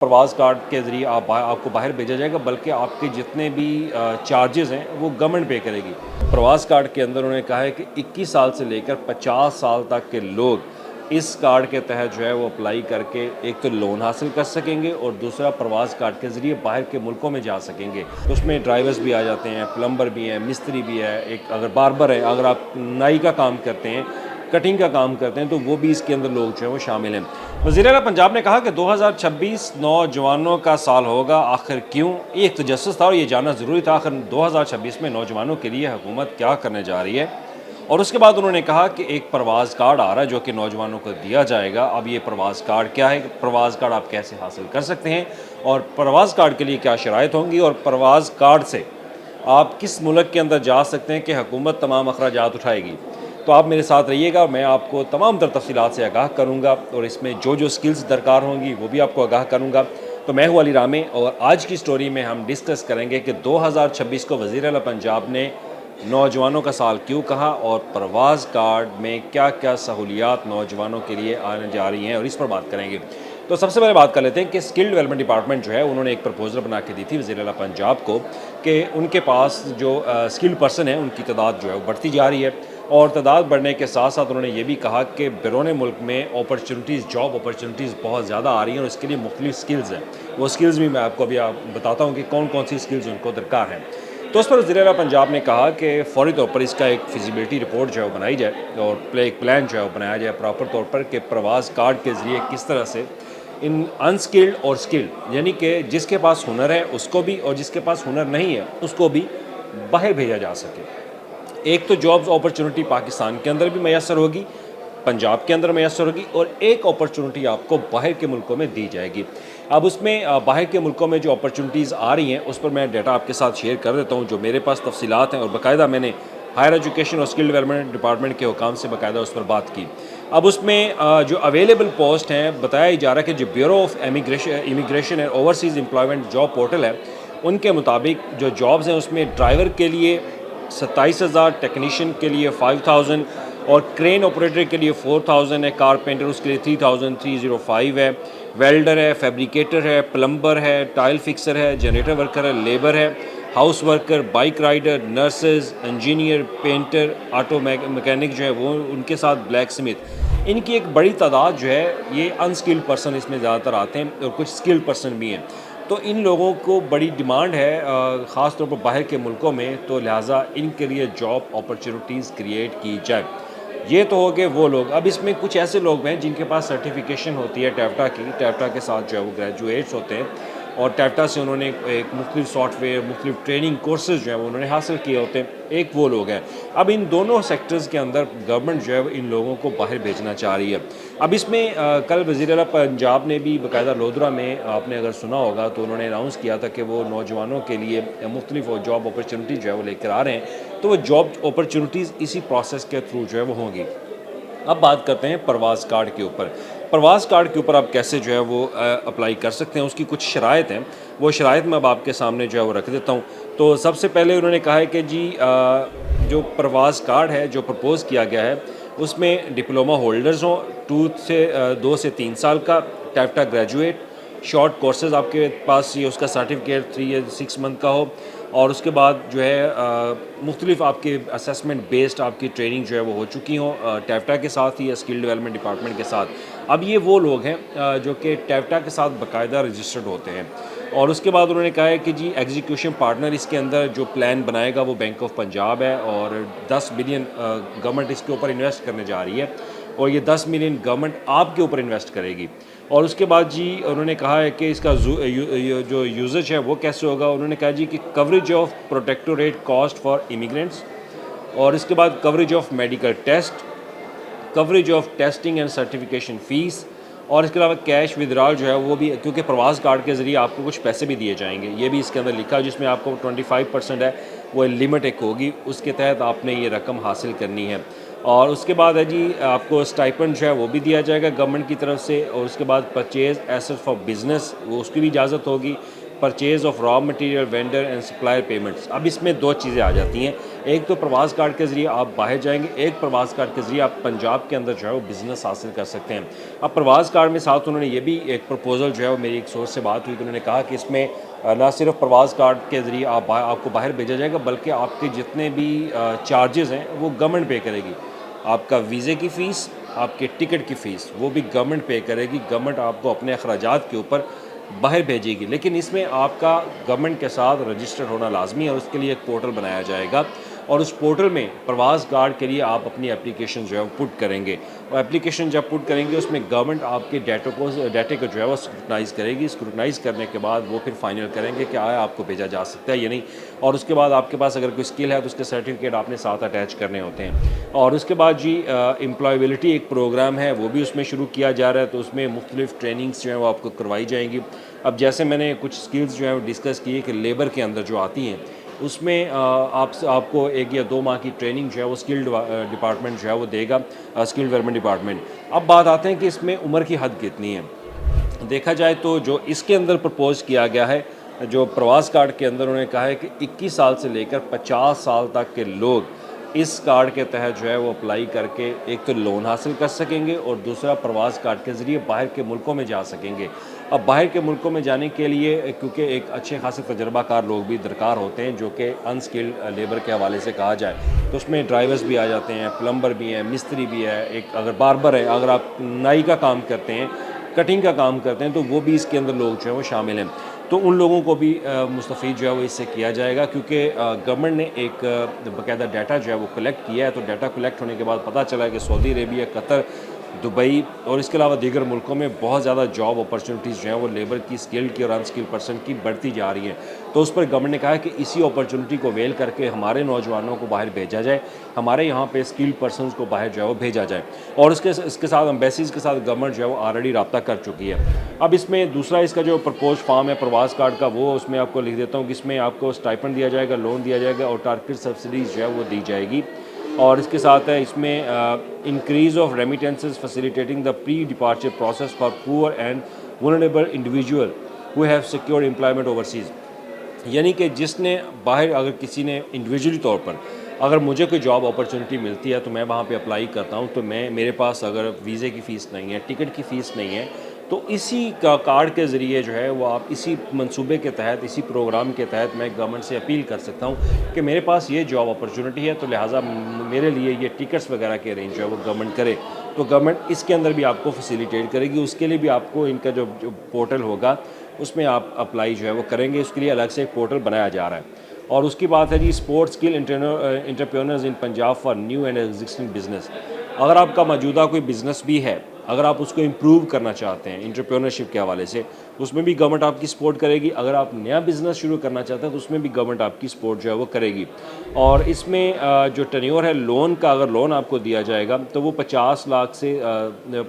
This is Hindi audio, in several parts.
प्रवास कार्ड के ज़रिए आपको बाहर भेजा जाएगा, बल्कि आपके जितने भी चार्जेज़ हैं वो गवर्नमेंट पे करेगी। प्रवास कार्ड के अंदर उन्होंने कहा है कि 21 साल से लेकर 50 साल तक के लोग इस कार्ड के तहत जो है वो अप्लाई करके एक तो लोन हासिल कर सकेंगे और दूसरा प्रवास कार्ड के ज़रिए बाहर के मुल्कों में जा सकेंगे। तो उसमें ड्राइवर्स भी आ जाते हैं, प्लम्बर भी हैं, मिस्त्री भी है, एक अगर बार्बर है, अगर आप नाई का काम करते हैं, कटिंग का काम करते हैं, तो वो भी इसके अंदर लोग जो हैं वो शामिल हैं। वज़ीर-ए-आला पंजाब ने कहा कि 2026 नौजवानों का साल होगा, आखिर क्यों? ये एक तजस्सुस था और ये जानना ज़रूरी था आखिर 2026 में नौजवानों के लिए हुकूमत क्या करने जा रही है। और उसके बाद उन्होंने कहा कि एक प्रवास कार्ड आ रहा है जो कि नौजवानों को दिया जाएगा। अब ये प्रवास कार्ड क्या है? प्रवास कार्ड आप कैसे हासिल कर सकते हैं और प्रवास कार्ड के लिए क्या शराइत होंगी और प्रवास कार्ड से आप किस मुल्क के अंदर जा सकते हैं कि हुकूमत तमाम अखराजात उठाएगी। तो आप मेरे साथ रहिएगा, मैं आपको तमाम तर तफ़सीलात से आगाह करूँगा और इसमें जो जो स्किल्स दरकार होंगी वो भी आपको आगाह करूँगा। तो मैं हूँ अली रामे और आज की स्टोरी में हम डिस्कस करेंगे कि 2026 को वज़ीर-ए-आला पंजाब ने नौजवानों का साल क्यों कहा और प्रवास कार्ड में क्या क्या सहूलियात नौजवानों के लिए आने जा रही हैं और इस पर बात करेंगे। तो सबसे पहले बात कर लेते हैं कि स्किल डेवलपमेंट डिपार्टमेंट जो है उन्होंने एक प्रपोजल बना के दी थी वज़ीर-ए-आला पंजाब को कि उनके पास जो स्किल्ड पर्सन है उनकी तादाद जो है वो बढ़ती जा रही है और तादाद बढ़ने के साथ साथ उन्होंने ये भी कहा कि बैरून मुल्क में अपॉर्चुनिटीज़, जॉब अपॉर्चुनिटीज़ बहुत ज़्यादा आ रही हैं और इसके लिए मुख्तलिफ स्किल्स हैं। वो स्किल्स भी मैं आपको अभी बताता हूँ कि कौन कौन सी स्किल्स उनको दरकार हैं। तो उस पर वज़ीर-ए-आला पंजाब ने कहा कि फ़ौरी तौर पर इसका एक फिजिबिलिटी रिपोर्ट जो है वो बनाई जाए और एक प्लान जो है वो बनाया जाए प्रॉपर तौर पर कि प्रवास कार्ड के ज़रिए किस तरह से इन अनस्किल्ड और स्किल्ड यानी कि जिसके पास हुनर है उसको भी और जिसके पास हुनर नहीं है उसको भी बाहर भेजा जा सके। एक तो जॉब्स अपॉर्चुनिटी पाकिस्तान के अंदर भी मैसर होगी, पंजाब के अंदर मैसर होगी और एक अपॉर्चुनिटी आपको बाहर के मुल्कों में दी जाएगी। अब उसमें बाहर के मुल्कों में जो अपॉर्चुनिटीज़ आ रही हैं उस पर मैं डाटा आपके साथ शेयर कर देता हूँ जो मेरे पास तफसीलात हैं और बाकायदा मैंने हायर एजुकेशन और स्किल डेवलपमेंट डिपार्टमेंट के हुकाम से बाकायदा उस पर बात की। अब उसमें जो अवेलेबल पोस्ट हैं बताया जा रहा है कि जो bureau of immigration and overseas employment job portal है उनके मुताबिक जो जॉब्स हैं उसमें ड्राइवर के लिए 27,000, टेक्नीशियन के लिए 5,000 और क्रेन ऑपरेटर के लिए 4,000 है, कारपेंटर उसके लिए 3,305 है, वेल्डर है, फैब्रिकेटर है, प्लम्बर है, टाइल फिक्सर है, जनरेटर वर्कर है, लेबर है, house worker, bike rider, nurses, engineer, painter, auto mechanic जो है वो उनके साथ ब्लैक स्मिथ। इनकी एक बड़ी तादाद जो है ये अनस्किल्ड पर्सन इसमें ज़्यादातर आते हैं और कुछ स्किल्ड पर्सन भी हैं। तो इन लोगों को बड़ी डिमांड है ख़ास तौर पर बाहर के मुल्कों में, तो लिहाजा इनके लिए जॉब अपॉर्चुनिटीज़ क्रिएट की जाए। ये तो हो गए वो लोग। अब इसमें कुछ ऐसे लोग हैं जिनके पास सर्टिफिकेशन होती है टैफ्टा की, टैफ्टा के साथ जो है वो ग्रेजुएट्स होते हैं और टैफ्टा से उन्होंने एक मुख्तलिफ सॉफ्टवेयर, मुख्तलिफ ट्रेनिंग कोर्सेज जो हैं वो उन्होंने हासिल किए होते हैं। एक वो लोग हैं। अब इन दोनों सेक्टर्स के अंदर गवर्नमेंट जो है वो इन लोगों को बाहर भेजना चाह रही है। अब इसमें कल वज़ीर-ए-आला पंजाब ने भी बाकायदा लोधरा में आपने अगर सुना होगा तो उन्होंने अनाउंस किया था कि वो नौजवानों के लिए मुख्तलिफ जॉब अपॉर्चुनिटी जो है वो लेकर आ रहे हैं। तो वो जॉब अपॉर्चुनिटीज़ इसी प्रोसेस के थ्रू जो है वो होंगी। अब बात करते हैं प्रवास कार्ड के ऊपर। प्रवास कार्ड के ऊपर आप कैसे जो है वो अप्लाई कर सकते हैं, उसकी कुछ शराइत हैं। वो शराइत मैं अब आपके सामने जो है वो रख देता हूँ। तो सबसे पहले उन्होंने कहा है कि जी जो प्रवास कार्ड है जो प्रपोज़ किया गया है उसमें डिप्लोमा होल्डर्स हों, 2 से 3 साल का, टैफ्टा ग्रेजुएट, शॉर्ट कोर्सेज़ आपके पास ये उसका सर्टिफिकेट 3 या 6 मंथ का हो और उसके बाद जो है मुख्तलिफ आपके असेसमेंट बेस्ड आपकी ट्रेनिंग जो है वो हो चुकी हों टैफ्टा के साथ ही या स्किल डेवलपमेंट डिपार्टमेंट के साथ। अब ये वो लोग हैं जो कि टैफ्टा के साथ बाकायदा रजिस्टर्ड होते हैं और उसके बाद उन्होंने कहा है कि जी एग्जीक्यूशन पार्टनर इसके अंदर जो प्लान बनाएगा वो बैंक ऑफ पंजाब है और 10 मिलियन गवर्नमेंट इसके ऊपर इन्वेस्ट करने जा रही है और ये 10 मिलियन गवर्नमेंट आपके ऊपर इन्वेस्ट करेगी। और उसके बाद जी उन्होंने कहा है कि इसका जो यूजेज है वो कैसे होगा। उन्होंने कहा जी कि coverage of protectorate cost for immigrants और इसके बाद coverage of medical test, coverage of testing and certification fees और इसके अलावा कैश विदड्रॉल जो है वो भी, क्योंकि प्रवास कार्ड के ज़रिए आपको कुछ पैसे भी दिए जाएंगे, ये भी इसके अंदर लिखा है जिसमें आपको 25% है वो लिमिट एक होगी, उसके तहत आपने ये रकम हासिल करनी है। और उसके बाद है जी आपको स्टाइपेंड जो है वो भी दिया जाएगा गवर्नमेंट की तरफ से और उसके बाद परचेज़ एसेट फॉर बिज़नेस वो उसकी भी इजाज़त होगी। Purchase of raw material, vendor and supplier payments. अब इसमें दो चीज़ें आ जाती हैं, एक तो प्रवास कार्ड के ज़रिए आप बाहर जाएंगे, एक प्रवास कार्ड के ज़रिए आप पंजाब के अंदर जो है वो बिज़नेस हासिल कर सकते हैं। अब प्रवास कार्ड में साथ उन्होंने ये भी एक प्रपोज़ल जो है वो मेरी एक सोर्स से बात हुई तो उन्होंने कहा कि इसमें ना सिर्फ प्रवास कार्ड के ज़रिए आपको बाहर भेजा जाएगा, बल्कि आपके जितने भी चार्जेज़ हैं वो गवर्नमेंट पे करेगी। आपका वीज़े की फ़ीस, आपके टिकट की फ़ीस वो भी गवर्नमेंट पे करेगी। गवर्नमेंट आपको अपने अखराजात के ऊपर बाहर भेजेगी, लेकिन इसमें आपका गवर्नमेंट के साथ रजिस्टर होना लाजमी है और उसके लिए एक पोर्टल बनाया जाएगा और उस पोर्टल में प्रवास कार्ड के लिए आप अपनी एप्लीकेशन जो है वो पुट करेंगे और एप्लीकेशन जब पुट करेंगे उसमें गवर्नमेंट आपके डाटे को जो है वो स्क्रूटनाइज़ करेगी। स्क्रूटनाइज़ करने के बाद वो फिर फाइनल करेंगे कि आया आपको भेजा जा सकता है या नहीं, और उसके बाद आपके पास अगर कोई स्किल है तो उसके सर्टिफिकेट आपने साथ अटैच करने होते हैं। और उसके बाद जी एम्प्लॉयबिलिटी एक प्रोग्राम है वो भी उसमें शुरू किया जा रहा है, तो उसमें मुख्तलिफ ट्रेनिंग्स जो है वो आपको करवाई जाएंगी। अब जैसे मैंने कुछ स्किल्स जो है वो डिस्कस किए कि लेबर के अंदर जो आती हैं उसमें आपको 1 या 2 माह की ट्रेनिंग जो है वो स्किल डिपार्टमेंट जो है वो देगा, स्किल डेवलपमेंट डिपार्टमेंट। अब बात आते हैं कि इसमें उम्र की हद कितनी है। देखा जाए तो जो इसके अंदर प्रपोज़ किया गया है, जो प्रवास कार्ड के अंदर उन्होंने कहा है कि 21 साल से लेकर 50 साल तक के लोग इस कार्ड के तहत जो है वो अप्लाई करके एक तो लोन हासिल कर सकेंगे और दूसरा प्रवास कार्ड के ज़रिए बाहर के मुल्कों में जा सकेंगे। अब बाहर के मुल्कों में जाने के लिए क्योंकि एक अच्छे खासे तजर्बाकार लोग भी दरकार होते हैं, जो कि अनस्किल्ड लेबर के हवाले से कहा जाए तो उसमें ड्राइवर्स भी आ जाते हैं, प्लम्बर भी हैं, मिस्त्री भी है, एक अगर बार्बर है, अगर आप नाई का काम करते हैं, कटिंग का काम करते हैं, तो वो भी इसके अंदर लोग जो है वो शामिल हैं। तो उन लोगों को भी मुस्तफ़ीद जो है वो इससे किया जाएगा, क्योंकि गवर्नमेंट ने एक बाकायदा डाटा जो है वो कलेक्ट किया है। तो डाटा कलेक्ट होने के बाद पता चला है कि सऊदी अरेबिया, कतर, दुबई और इसके अलावा दीगर मुल्कों में बहुत ज़्यादा जॉब अपॉर्चुनिटीज़ जो हैं वो लेबर की, स्किल्ड की और अनस्किल्ड पर्सन की बढ़ती जा रही हैं। तो उस पर गवर्नमेंट ने कहा है कि इसी अपॉर्चुनिटी को वेल करके हमारे नौजवानों को बाहर भेजा जाए, हमारे यहाँ पे स्किल्ड पर्सनस को बाहर जो है वो भेजा जाए। और इसके साथ एम्बेसीज़ के साथ गवर्नमेंट जो है वो ऑलरेडी रब्ता कर चुकी है। अब इसमें दूसरा इसका जो प्रपोज फॉर्म है प्रवास कार्ड का, वो उसमें आपको लिख देता हूँ कि इसमें आपको स्टाइपेंड दिया जाएगा, लोन दिया जाएगा और टारगेट सब्सिडीज़ जो है वो दी जाएगी। और इसके साथ है इसमें increase of remittances facilitating the pre departure process for poor and vulnerable individual who have secured employment overseas. यानी कि जिसने बाहर, अगर किसी ने इंडिविजुअली तौर पर, अगर मुझे कोई जॉब अपॉर्चुनिटी मिलती है तो मैं वहाँ पे अप्लाई करता हूँ, तो मेरे पास अगर वीज़े की फ़ीस नहीं है, टिकट की फ़ीस नहीं है, तो इसी का कार्ड के ज़रिए जो है वो आप इसी मंसूबे के तहत, इसी प्रोग्राम के तहत मैं गवर्नमेंट से अपील कर सकता हूँ कि मेरे पास ये जॉब अपॉर्चुनिटी है, तो लिहाजा मेरे लिए ये टिकट्स वगैरह के अरेंज जो है वो गवर्नमेंट करे। तो गवर्नमेंट इसके अंदर भी आपको फैसिलिटेट करेगी। उसके लिए भी आपको इनका जो पोर्टल होगा उसमें आप अप्लाई जो है वो करेंगे। उसके लिए अलग से एक पोर्टल बनाया जा रहा है। और उसकी बात है जी sports skill entrepreneurs in Punjab for new and existing business. अगर आपका मौजूदा कोई बिज़नेस भी है, अगर आप उसको इम्प्रूव करना चाहते हैं एंटरप्रेन्योरशिप के हवाले से, उसमें भी गवर्नमेंट आपकी सपोर्ट करेगी। अगर आप नया बिज़नेस शुरू करना चाहते हैं तो उसमें भी गवर्नमेंट आपकी सपोर्ट जो है वो करेगी। और इसमें जो टेन्योर है लोन का, अगर लोन आपको दिया जाएगा तो वो 50 लाख से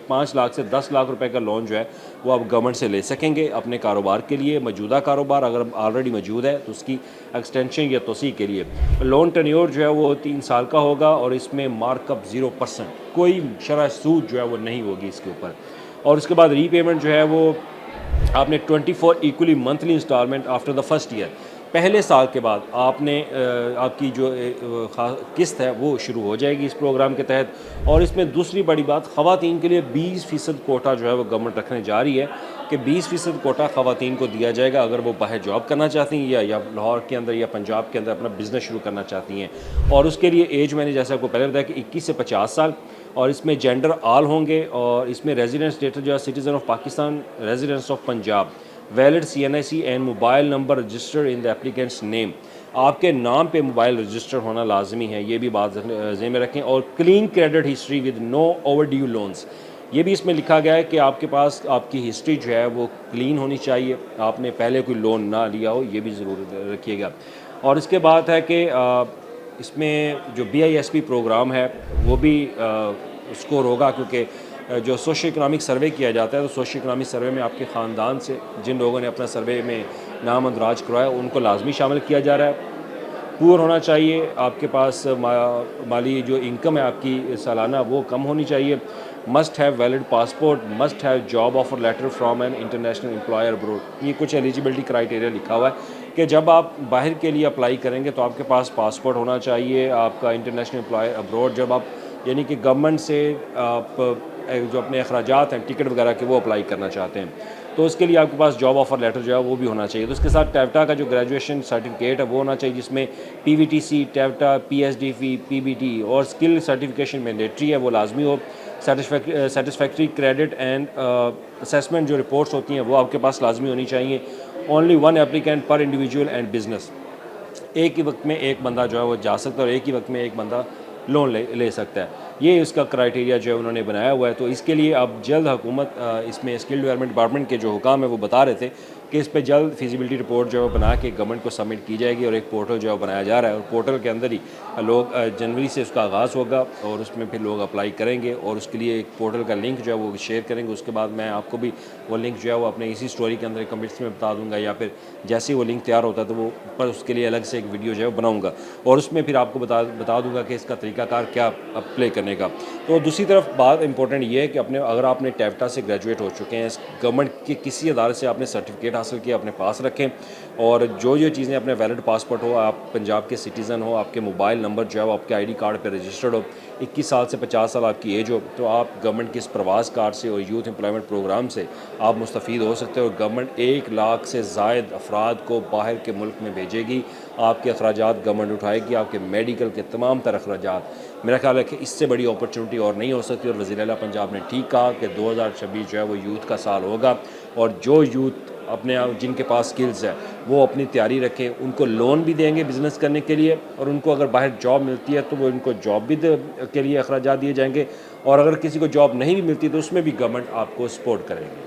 5 लाख से 10 लाख रुपए का लोन जो है वो आप गवर्नमेंट से ले सकेंगे अपने कारोबार के लिए। मौजूदा कारोबार अगर ऑलरेडी मौजूद है तो उसकी एक्सटेंशन या तोसी के लिए। लोन टेन्योर जो है वो 3 साल का होगा और इसमें मार्कअप 0%, कोई शरह सूद जो है वो नहीं होगी इसके ऊपर। और उसके बाद रीपेमेंट जो है वो आपने 24 equally monthly instalment after the first year, पहले साल के बाद आपने आपकी जो किस्त है वो शुरू हो जाएगी इस प्रोग्राम के तहत। और इसमें दूसरी बड़ी बात, ख़वातीन के लिए 20% कोटा जो है वो गवर्नमेंट रखने जा रही है कि 20% कोटा ख़वातीन को दिया जाएगा अगर वो बाहर जॉब करना चाहती हैं या लाहौर के अंदर या पंजाब के अंदर अपना बिज़नेस शुरू करना चाहती हैं। और उसके लिए एज मैंने जैसे आपको पहले बताया कि 21 से 50 साल, और इसमें जेंडर आल होंगे। और इसमें रेजिडेंट स्टेटस जो है citizen of Pakistan, residents of Punjab, valid CNIC and mobile number registered in the applicants name. आपके नाम पे मोबाइल रजिस्टर होना लाजमी है, ये भी बात ज़हन में रखें। और clean credit history with no overdue loans, ये भी इसमें लिखा गया है कि आपके पास आपकी हिस्ट्री जो है वो क्लीन होनी चाहिए, आपने पहले कोई लोन ना लिया हो, ये भी ज़रूर रखिएगा। और इसके बाद है कि इसमें जो BISP प्रोग्राम है वो भी स्कोर होगा, क्योंकि जो सोशो इकनॉमिक सर्वे किया जाता है तो सोशो इकनॉमिक सर्वे में आपके ख़ानदान से जिन लोगों ने अपना सर्वे में नाम अंदराज करवाया उनको लाजमी शामिल किया जा रहा है। पुअर होना चाहिए, आपके पास माली जो इनकम है आपकी सालाना वो कम होनी चाहिए। Must have valid passport, must have job offer letter from an international employer abroad. ये कुछ एलिजिबिलिटी क्राइटेरिया लिखा हुआ है कि जब आप बाहर के लिए अप्लाई करेंगे तो आपके पास पासपोर्ट होना चाहिए, आपका इंटरनेशनल एम्प्लॉयर अब्रोड, जब आप यानी कि गवर्नमेंट से आप जो अपने अखराजात हैं टिकट वगैरह के वो अप्लाई करना चाहते हैं तो उसके लिए आपके पास जॉब ऑफर लेटर जो है वो भी होना चाहिए। तो उसके साथ टेवटा का जो ग्रेजुएशन सर्टिफिकेट है वो होना चाहिए, जिसमें पीवीटीसी, टेवटा, पीएचडीपी, पीबीटी और स्किल सर्टिफिकेशन मैंडेटरी है, वो लाजमी हो। सेटिस्फैक्ट्री क्रेडिट एंड असेसमेंट जो रिपोर्ट्स होती हैं वो आपके पास लाजमी होनी चाहिए। ओनली वन एप्लीकेंट पर इंडिविजुअल एंड बिजनेस, एक ही वक्त में एक बंदा जो है वो जा सकता है और एक ही वक्त में एक बंदा लोन ले सकता है। ये इसका क्राइटेरिया जो है उन्होंने बनाया हुआ है। तो इसके लिए अब जल्द हुकूमत इसमें स्किल डेवलपमेंट डिपार्टमेंट के जो हुकाम है वो बता रहे थे कि इस पे जल्द फिजिबिलिटी रिपोर्ट जो है बना के गवर्नमेंट को सबमिट की जाएगी और एक पोर्टल जो है बनाया जा रहा है और पोर्टल के अंदर ही लोग जनवरी से उसका आगाज़ होगा और उसमें फिर लोग अप्लाई करेंगे और उसके लिए एक पोर्टल का लिंक जो है वो शेयर करेंगे। उसके बाद मैं आपको भी वो लिंक जो है वो अपने इसी स्टोरी के अंदर कमेंट्स में बता दूंगा या फिर जैसे ही वो लिंक तैयार होता है तो वो पर उसके लिए अलग से एक वीडियो जो है बनाऊँगा और उसमें फिर आपको बता दूंगा कि इसका तरीकाकार क्या अप्लाई करने का। तो दूसरी तरफ बात इंपॉर्टेंट ये है कि अगर आपने टेवटा से ग्रेजुएट हो चुके हैं, गवर्नमेंट के किसी अदारे से आपने सर्टिफिकेट हासिल किया अपने पास रखें और जो चीज़ें अपने वैलिड पासपोर्ट हो, आप पंजाब के सिटीज़न हो, आपके मोबाइल नंबर जो है वो आपके आईडी कार्ड पर रजिस्टर्ड हो, 21 साल से 50 साल आपकी एज हो, तो आप गवर्नमेंट के इस प्रवास कार्ड से और यूथ एम्प्लॉयमेंट प्रोग्राम से आप मुस्तफ़ीद हो सकते हो। गवर्नमेंट 1 लाख से ज़ायद अफराद को बाहर के मुल्क में भेजेगी, आपके अखराजात गवर्नमेंट उठाएगी, आपके मेडिकल के तमाम तर अखराजात। मेरा ख्याल है कि इससे बड़ी अपॉर्चुनिटी और नहीं हो सकती और वज़ीर आला पंजाब ने ठीक कहा कि 2026 जो है वो यूथ का साल होगा और जो यूथ अपने जिनके पास स्किल्स है वो अपनी तैयारी रखें, उनको लोन भी देंगे बिज़नेस करने के लिए और उनको अगर बाहर जॉब मिलती है तो वो उनको जॉब भी के लिए अखराजात दिए जाएंगे और अगर किसी को जॉब नहीं भी मिलती तो उसमें भी गवर्नमेंट आपको सपोर्ट करेगी।